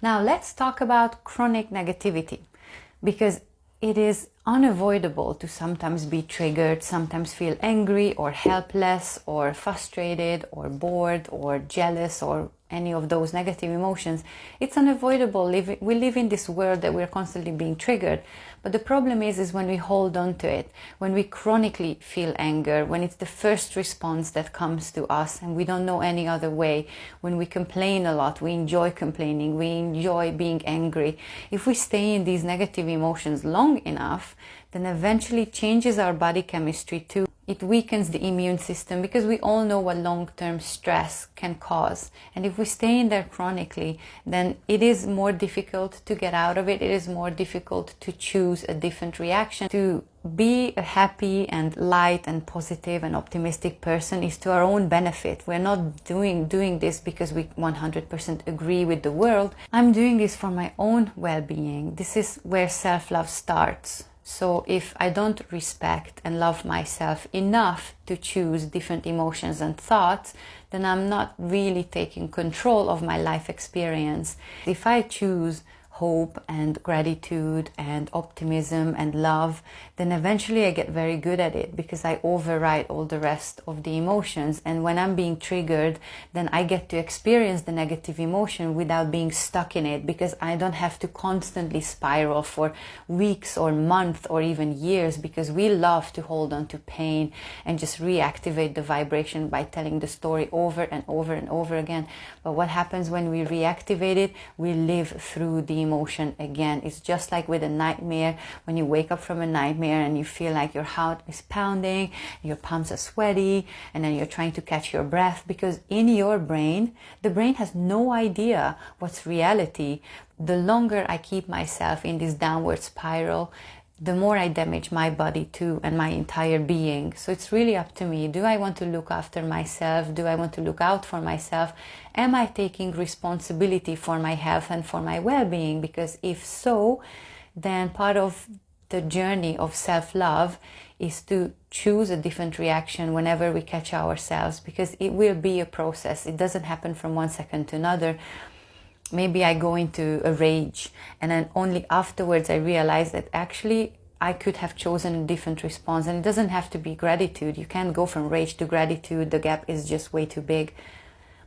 Now let's talk about chronic negativity, because it is unavoidable to sometimes be triggered, sometimes feel angry or helpless or frustrated or bored or jealous or any of those negative emotions. It's unavoidable. We live in this world that we're constantly being triggered. But the problem is when we hold on to it, when we chronically feel anger, when it's the first response that comes to us and we don't know any other way, when we complain a lot, we enjoy complaining, we enjoy being angry. If we stay in these negative emotions long enough, then eventually it changes our body chemistry too. It weakens the immune system, because we all know what long-term stress can cause. And if we stay in there chronically, then it is more difficult to get out of it. It is more difficult to choose a different reaction. To be a happy and light and positive and optimistic person is to our own benefit. We're not doing this because we 100% agree with the world. I'm doing this for my own well-being. This is where self-love starts. So if I don't respect and love myself enough to choose different emotions and thoughts, then I'm not really taking control of my life experience. If I choose hope and gratitude and optimism and love, then eventually I get very good at it, because I override all the rest of the emotions. And when I'm being triggered, then I get to experience the negative emotion without being stuck in it, because I don't have to constantly spiral for weeks or months or even years, because we love to hold on to pain and just reactivate the vibration by telling the story over and over and over again. But what happens when we reactivate it? We live through the emotion again. It's just like with a nightmare. When you wake up from a nightmare and you feel like your heart is pounding, your palms are sweaty, and then you're trying to catch your breath, because in your brain, the brain has no idea what's reality. The longer I keep myself in this downward spiral, the more I damage my body too, and my entire being. So it's really up to me. Do I want to look after myself? Do I want to look out for myself? Am I taking responsibility for my health and for my well-being? Because if so, then part of the journey of self-love is to choose a different reaction whenever we catch ourselves, because it will be a process. It doesn't happen from one second to another. Maybe I go into a rage, and then only afterwards I realize that actually I could have chosen a different response. And it doesn't have to be gratitude. You can't go from rage to gratitude. The gap is just way too big.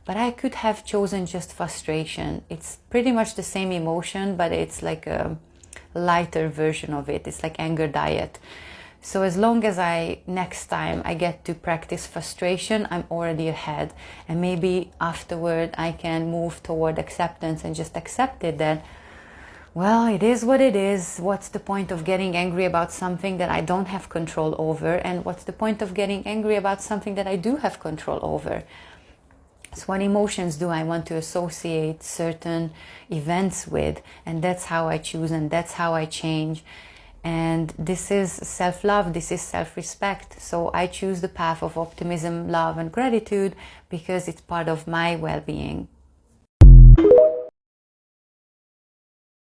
But I could have chosen just frustration. It's pretty much the same emotion, but it's like a lighter version of it. It's like anger diet. So as long as next time I get to practice frustration, I'm already ahead. And maybe afterward I can move toward acceptance and just accept it, that, well, it is what it is. What's the point of getting angry about something that I don't have control over? And what's the point of getting angry about something that I do have control over? So what emotions do I want to associate certain events with? And that's how I choose, and that's how I change. And this is self-love, this is self-respect. So I choose the path of optimism, love, and gratitude, because it's part of my well-being.